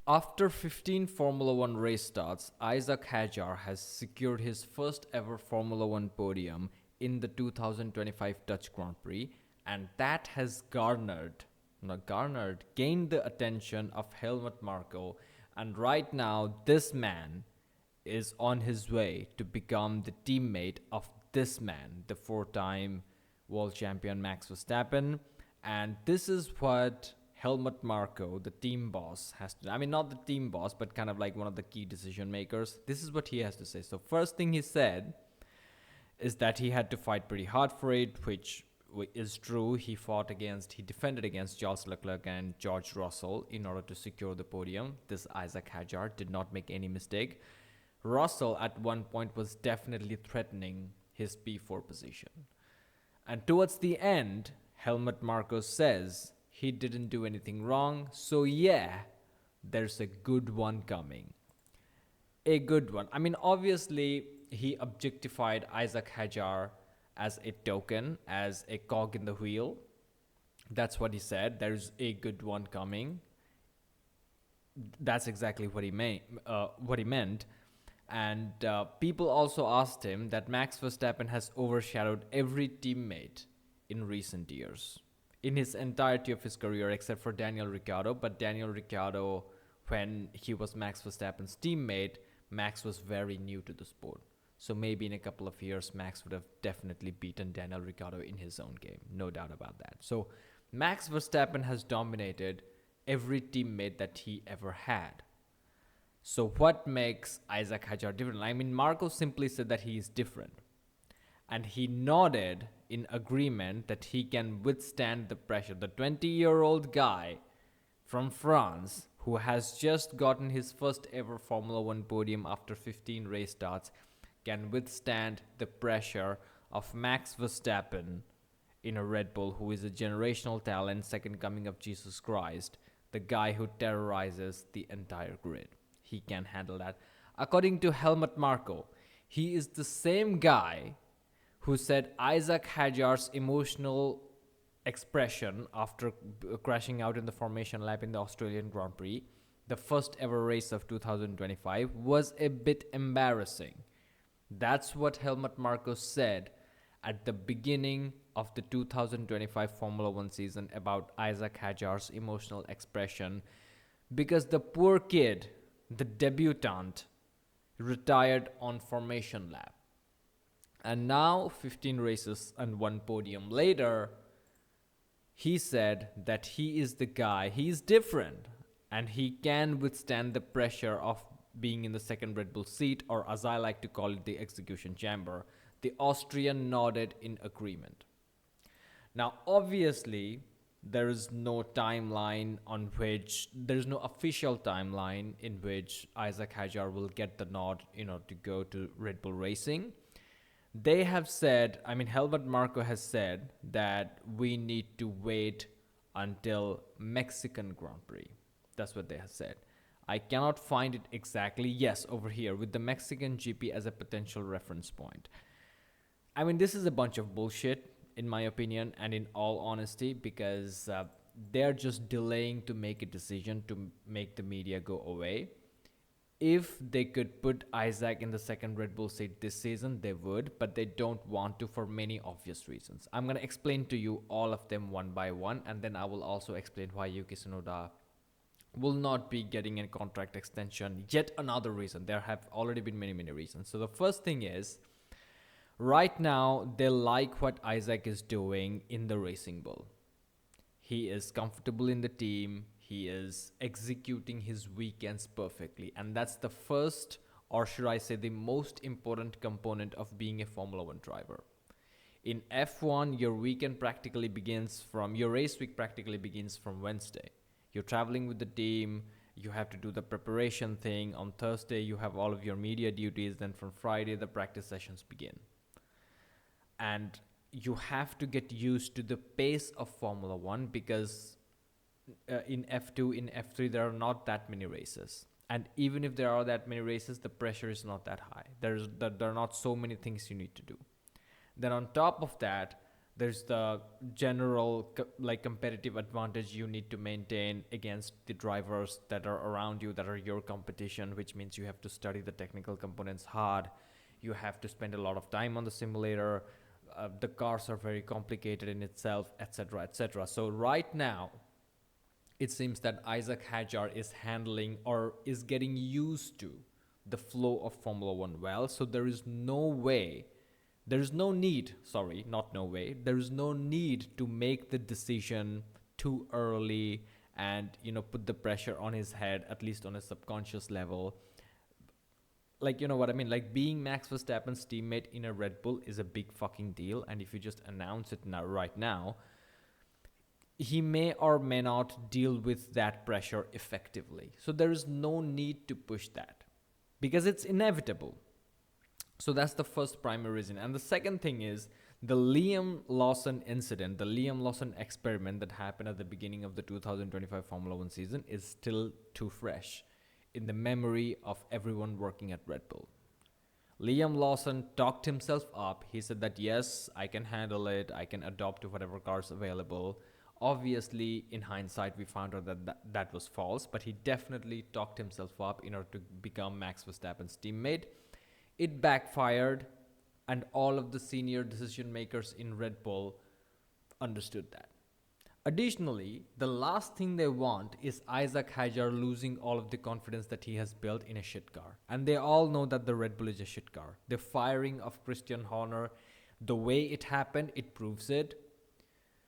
After 15 Formula One race starts, Isack Hadjar has secured his first ever Formula One podium in the 2025 Dutch Grand Prix, and that has gained the attention of Helmut Marko. And right now, this man is on his way to become the teammate of this man, the four-time world champion Max Verstappen. And this is what Helmut Marko, the team boss, has to. I mean, not the team boss, but kind of like one of the key decision makers. This is what he has to say. So, first thing he said is that he had to fight pretty hard for it, which is true. He defended against Charles Leclerc and George Russell in order to secure the podium. This Isack Hadjar did not make any mistake. Russell at one point was definitely threatening his P4 position. And towards the end, Helmut Marko says he didn't do anything wrong, so yeah, there's a good one coming. A good one. I mean, obviously, he objectified Isack Hadjar as a token, as a cog in the wheel. That's what he said. There's a good one coming. That's exactly what he meant. And people also asked him that Max Verstappen has overshadowed every teammate in recent years, in his entirety of his career, except for Daniel Ricciardo. But Daniel Ricciardo, when he was Max Verstappen's teammate, Max was very new to the sport. So maybe in a couple of years, Max would have definitely beaten Daniel Ricciardo in his own game. No doubt about that. So Max Verstappen has dominated every teammate that he ever had. So what makes Isack Hadjar different? I mean, Marko simply said that he is different. And he nodded in agreement that he can withstand the pressure. The 20-year-old guy from France, who has just gotten his first ever Formula One podium after 15 race starts, can withstand the pressure of Max Verstappen in a Red Bull, who is a generational talent, second coming of Jesus Christ, the guy who terrorizes the entire grid. He can handle that. According to Helmut Marko, he is the same guy who said Isack Hadjar's emotional expression after crashing out in the formation lap in the Australian Grand Prix, the first ever race of 2025, was a bit embarrassing. That's what Helmut Marko said at the beginning of the 2025 Formula One season about Isack Hadjar's emotional expression, because the poor kid, the debutant, retired on formation lap. And now, 15 races and one podium later, he said that he is the guy, he's different, and he can withstand the pressure of being in the second Red Bull seat, or as I like to call it, the execution chamber. The Austrian nodded in agreement. Now, obviously, there is no official timeline in which Isack Hadjar will get the nod, to go to Red Bull Racing. They have said, Helmut Marko has said that we need to wait until Mexican Grand Prix. That's what they have said. I cannot find it exactly. Yes, over here with the Mexican GP as a potential reference point. This is a bunch of bullshit, in my opinion, and in all honesty, because they're just delaying to make a decision to make the media go away. If they could put Isack in the second Red Bull seat this season, they would, but they don't want to for many obvious reasons. I'm going to explain to you all of them one by one, and then I will also explain why Yuki Tsunoda will not be getting a contract extension. Yet another reason. There have already been many, many reasons. So the first thing is, right now, they like what Isack is doing in the Racing Bull. He is comfortable in the team. He is executing his weekends perfectly. And that's the first, or should I say the most important component of being a Formula One driver. In F1, your race week practically begins from Wednesday. You're traveling with the team. You have to do the preparation thing. On Thursday, you have all of your media duties. Then from Friday, the practice sessions begin. And you have to get used to the pace of Formula One, because in F2, in F3, there are not that many races. And even if there are that many races, the pressure is not that high. There are not so many things you need to do. Then on top of that, There's the general like competitive advantage you need to maintain against the drivers that are around you, that are your competition, which means you have to study the technical components hard. You have to spend a lot of time on the simulator. The cars are very complicated in itself, etc., etc. So right now, it seems that Isack Hadjar is handling or is getting used to the flow of Formula One well. So there is no way, there is no need, sorry, not no way, there is no need to make the decision too early and, put the pressure on his head, at least on a subconscious level. Like, you know what I mean? Like, being Max Verstappen's teammate in a Red Bull is a big fucking deal. And if you just announce it now, right now, he may or may not deal with that pressure effectively. So there is no need to push that because it's inevitable. So that's the first primary reason. And the second thing is the Liam Lawson incident, the Liam Lawson experiment that happened at the beginning of the 2025 Formula One season is still too fresh in the memory of everyone working at Red Bull. Liam Lawson talked himself up. He said that, yes, I can handle it. I can adopt to whatever cars available. Obviously, in hindsight, we found out that was false, but he definitely talked himself up in order to become Max Verstappen's teammate. It backfired, and all of the senior decision makers in Red Bull understood that. Additionally, the last thing they want is Isack Hadjar losing all of the confidence that he has built in a shit car. And they all know that the Red Bull is a shit car. The firing of Christian Horner, the way it happened, it proves it.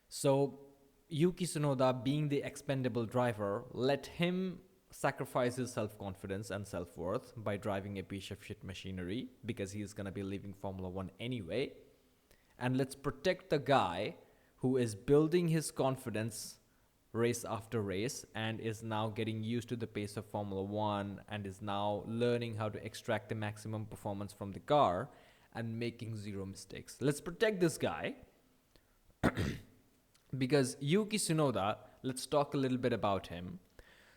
So Yuki Tsunoda, being the expendable driver, let him sacrifice his self-confidence and self-worth by driving a piece of shit machinery because he is going to be leaving Formula One anyway. And let's protect the guy who is building his confidence race after race and is now getting used to the pace of Formula One and is now learning how to extract the maximum performance from the car and making zero mistakes. Let's protect this guy because Yuki Tsunoda, let's talk a little bit about him.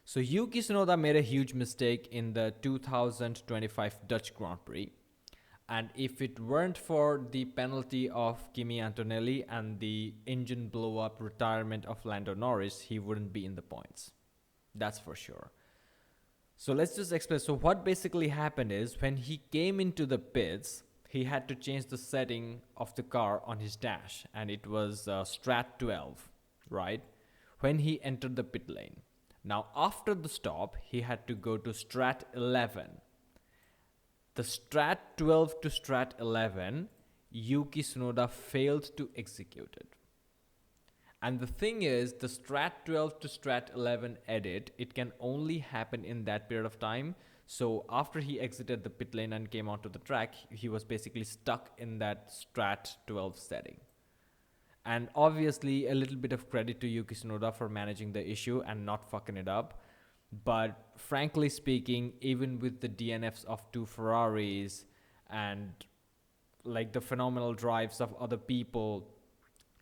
So Yuki Tsunoda made a huge mistake in the 2025 Dutch Grand Prix. And if it weren't for the penalty of Kimi Antonelli and the engine blow-up retirement of Lando Norris, he wouldn't be in the points. That's for sure. So let's just explain. So what basically happened is when he came into the pits, he had to change the setting of the car on his dash. And it was Strat 12, right? When he entered the pit lane. Now, after the stop, he had to go to Strat 11. The Strat 12 to Strat 11, Yuki Tsunoda failed to execute it. And the thing is, the Strat 12 to Strat 11 edit, it can only happen in that period of time. So after he exited the pit lane and came onto the track, he was basically stuck in that Strat 12 setting. And obviously, a little bit of credit to Yuki Tsunoda for managing the issue and not fucking it up. But frankly speaking, even with the DNFs of two Ferraris and like the phenomenal drives of other people,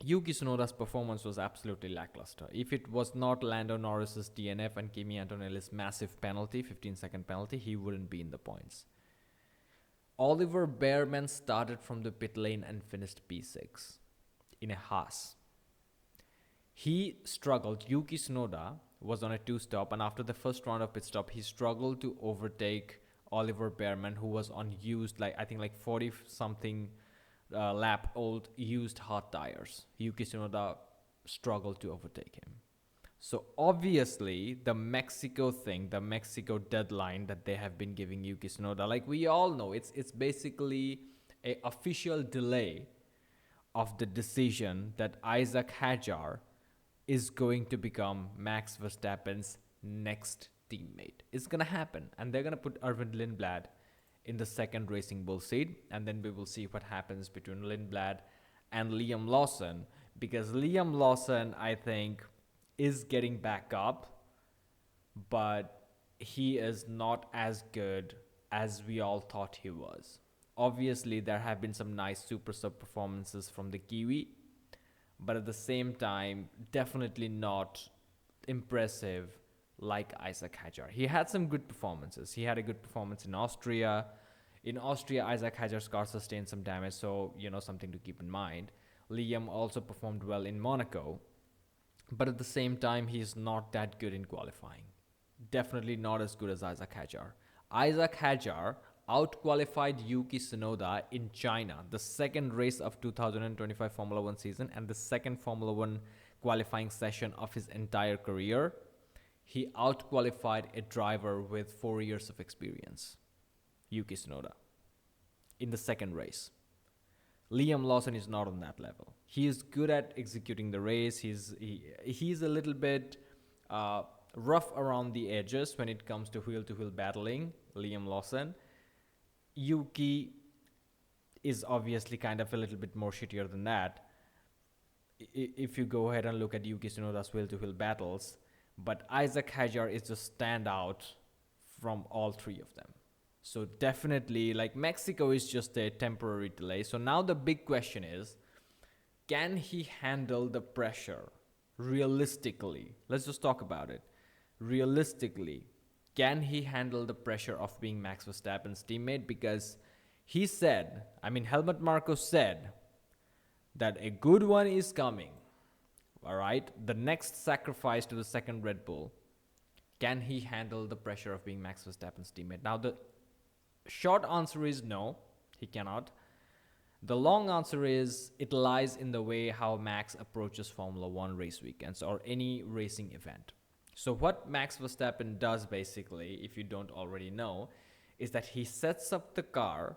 Yuki Tsunoda's performance was absolutely lackluster. If it was not Lando Norris's DNF and Kimi Antonelli's massive penalty, 15-second penalty, he wouldn't be in the points. Oliver Bearman started from the pit lane and finished P6 in a Haas. He struggled. Yuki Tsunoda was on a two-stop, and after the first round of pit stop, he struggled to overtake Oliver Bearman, who was on used, 40-something lap old used hot tires. Yuki Tsunoda struggled to overtake him. So obviously, the Mexico thing, the Mexico deadline that they have been giving Yuki Tsunoda, like we all know, it's basically an official delay of the decision that Isack Hadjar is going to become Max Verstappen's next teammate. It's going to happen. And they're going to put Erwin Lindblad in the second Racing Bull seat. And then we will see what happens between Lindblad and Liam Lawson. Because Liam Lawson, I think, is getting back up. But he is not as good as we all thought he was. Obviously, there have been some nice super sub performances from the Kiwi. But at the same time, definitely not impressive like Isack Hadjar. He had some good performances. He had a good performance in Austria. In Austria, Isack Hadjar's car sustained some damage, so, something to keep in mind. Liam also performed well in Monaco, but at the same time, he's not that good in qualifying. Definitely not as good as Isack Hadjar. Isack Hadjar outqualified Yuki Tsunoda in China, the second race of 2025 Formula One season and the second Formula One qualifying session of his entire career. He outqualified a driver with 4 years of experience, Yuki Tsunoda, in the second race. Liam Lawson is not on that level. He is good at executing the race. He's a little bit rough around the edges when it comes to wheel battling. Liam Lawson. Yuki is obviously kind of a little bit more shittier than that. If you go ahead and look at Yuki Tsunoda's wheel battles, but Isack Hadjar is just stand out from all three of them. So definitely, like, Mexico is just a temporary delay. So now the big question is, can he handle the pressure realistically? Let's just talk about it. Realistically, can he handle the pressure of being Max Verstappen's teammate? Because he said, Helmut Marko said that a good one is coming. All right, the next sacrifice to the second Red Bull. Can he handle the pressure of being Max Verstappen's teammate? Now, the short answer is no, he cannot. The long answer is it lies in the way how Max approaches Formula One race weekends or any racing event. So what Max Verstappen does, basically, if you don't already know, is that he sets up the car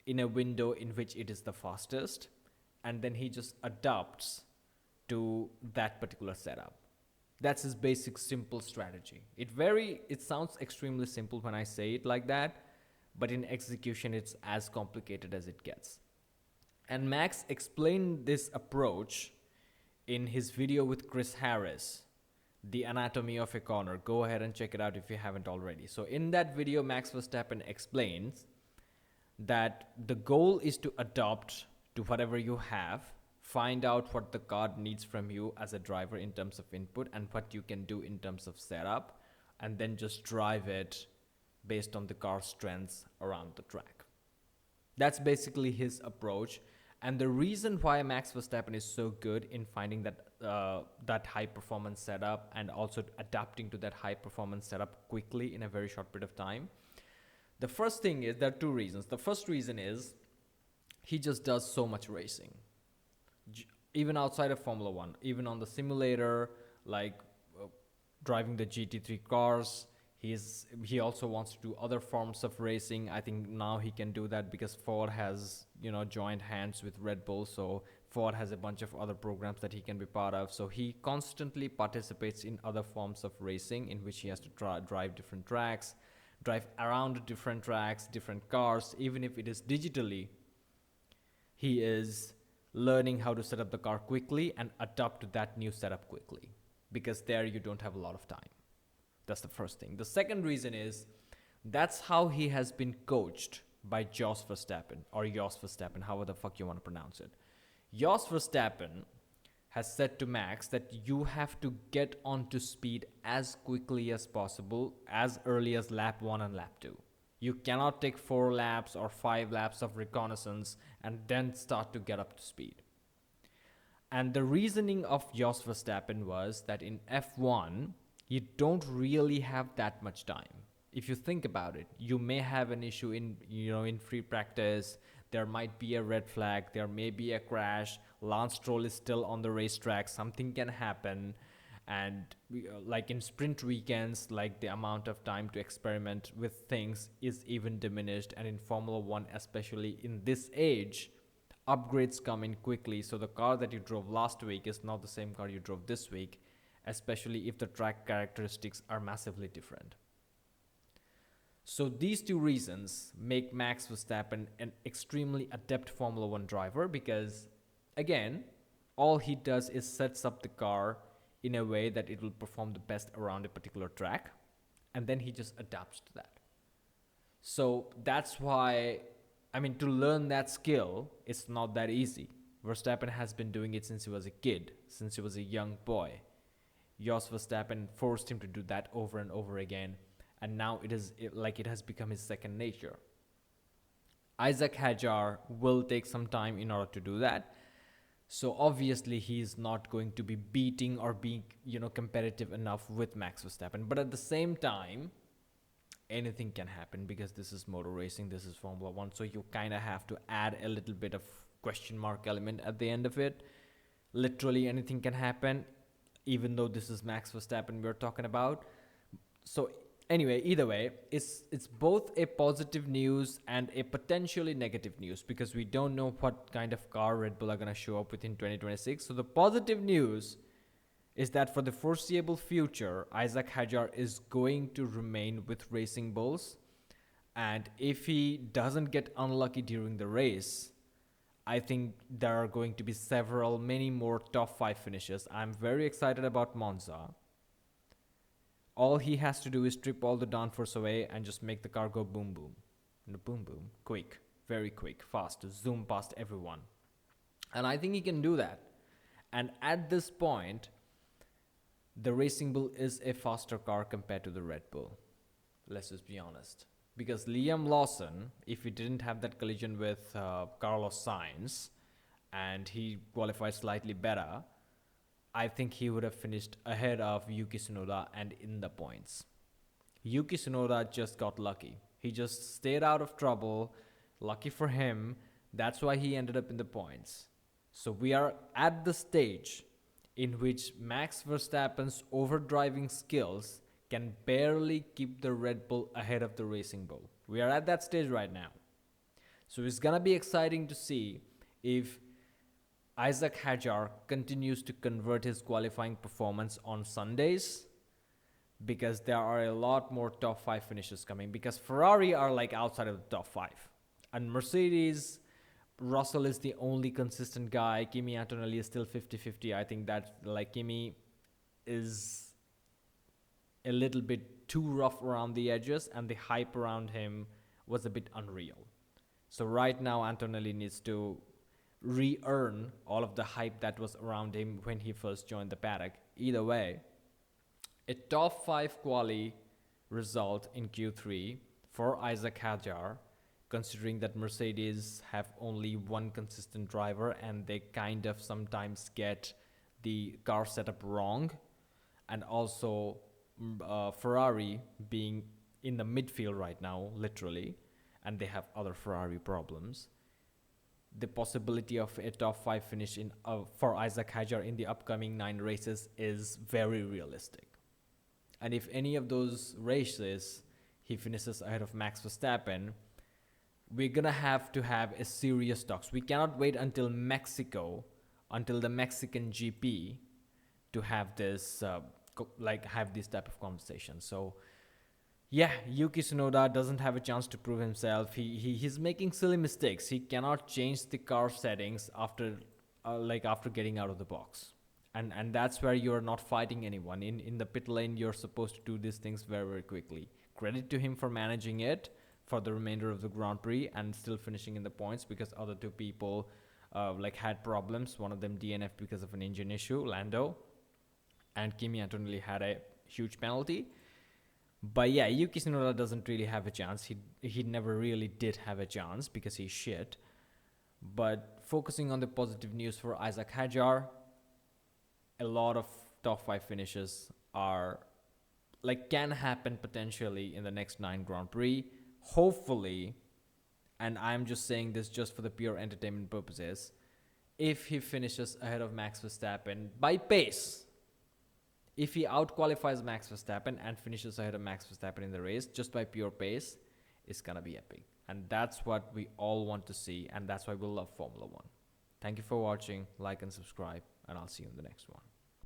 in a window in which it is the fastest, and then he just adapts to that particular setup. That's his basic simple strategy. It sounds extremely simple when I say it like that, but in execution it's as complicated as it gets. And Max explained this approach in his video with Chris Harris, The Anatomy of a Corner. Go ahead and check it out if you haven't already. So in that video, Max Verstappen explains that the goal is to adapt to whatever you have, find out what the car needs from you as a driver in terms of input and what you can do in terms of setup, and then just drive it based on the car's strengths around the track. That's basically his approach. And the reason why Max Verstappen is so good in finding that high performance setup and also adapting to that high performance setup quickly in a very short period of time. The first thing is, there are two reasons. The first reason is he just does so much racing. Even outside of Formula One, even on the simulator, like driving the GT3 cars, he also wants to do other forms of racing. I think now he can do that because Ford has, joined hands with Red Bull. So Ford has a bunch of other programs that he can be part of. So he constantly participates in other forms of racing in which he has to drive different tracks, drive around different tracks, different cars. Even if it is digitally, he is learning how to set up the car quickly and adapt to that new setup quickly, because there you don't have a lot of time. That's the first thing. The second reason is that's how he has been coached by Jos Verstappen, or Jos Verstappen, however the fuck you want to pronounce it. Jos Verstappen has said to Max that you have to get onto speed as quickly as possible, as early as lap 1 and lap 2. You cannot take 4 laps or 5 laps of reconnaissance and then start to get up to speed. And the reasoning of Jos Verstappen was that in F1, you don't really have that much time. If you think about it, you may have an issue in free practice. There might be a red flag. There may be a crash. Lance Stroll is still on the racetrack. Something can happen. And like in sprint weekends, like the amount of time to experiment with things is even diminished. And in Formula One, especially in this age, upgrades come in quickly. So the car that you drove last week is not the same car you drove this week, especially if the track characteristics are massively different. So these two reasons make Max Verstappen an extremely adept Formula One driver, because, again, all he does is sets up the car in a way that it will perform the best around a particular track, and then he just adapts to that. So that's why, to learn that skill, it's not that easy. Verstappen has been doing it since he was a kid, since he was a young boy. Jos Verstappen forced him to do that over and over again, and now it has become his second nature. Isack Hadjar will take some time in order to do that. So obviously he's not going to be beating or being, competitive enough with Max Verstappen. But at the same time, anything can happen because this is motor racing, this is Formula One. So you kind of have to add a little bit of question mark element at the end of it. Literally anything can happen, even though this is Max Verstappen we're talking about. So anyway, either way, it's both a positive news and a potentially negative news because we don't know what kind of car Red Bull are going to show up with in 2026. So the positive news is that for the foreseeable future, Isack Hadjar is going to remain with Racing Bulls. And if he doesn't get unlucky during the race, I think there are going to be many more top 5 finishes. I'm very excited about Monza. All he has to do is strip all the downforce away and just make the car go boom boom. Boom boom. Quick. Very quick. Fast. Zoom past everyone. And I think he can do that. And at this point, the Racing Bull is a faster car compared to the Red Bull. Let's just be honest. Because Liam Lawson, if he didn't have that collision with Carlos Sainz and he qualified slightly better, I think he would have finished ahead of Yuki Tsunoda and in the points. Yuki Tsunoda just got lucky. He just stayed out of trouble. Lucky for him. That's why he ended up in the points. So we are at the stage in which Max Verstappen's overdriving skills can barely keep the Red Bull ahead of the Racing Bull. We are at that stage right now. So it's going to be exciting to see if Isack Hadjar continues to convert his qualifying performance on Sundays, because there are a lot more top 5 finishes coming, because Ferrari are like outside of the top 5 and Mercedes, Russell is the only consistent guy. Kimi Antonelli is still 50-50. I think that like Kimi is a little bit too rough around the edges and the hype around him was a bit unreal. So right now Antonelli needs to re-earn all of the hype that was around him when he first joined the paddock. Either way, a top 5 quali result in Q3 for Isack Hadjar, considering that Mercedes have only one consistent driver and they kind of sometimes get the car setup wrong, and also Ferrari being in the midfield right now, literally, and they have other Ferrari problems. The possibility of a top 5 finish for Isack Hadjar in the upcoming 9 races is very realistic. And if any of those races he finishes ahead of Max Verstappen, we're going to have a serious talks. We cannot wait until Mexico, until the Mexican GP to have this, have this type of conversation. So yeah, Yuki Tsunoda doesn't have a chance to prove himself. He's making silly mistakes. He cannot change the car settings after getting out of the box. And that's where you're not fighting anyone. In the pit lane, you're supposed to do these things very, very quickly. Credit to him for managing it for the remainder of the Grand Prix and still finishing in the points, because other 2 people had problems. One of them DNF because of an engine issue, Lando. And Kimi Antonelli had a huge penalty. But yeah, Yuki Tsunoda doesn't really have a chance. He never really did have a chance because he's shit. But focusing on the positive news for Isack Hadjar, a lot of top 5 finishes can happen potentially in the next 9 Grand Prix. Hopefully, and I'm just saying this just for the pure entertainment purposes, if he finishes ahead of Max Verstappen by pace, if he outqualifies Max Verstappen and finishes ahead of Max Verstappen in the race just by pure pace, it's going to be epic. And that's what we all want to see, and that's why we love Formula One. Thank you for watching. Like and subscribe, and I'll see you in the next one.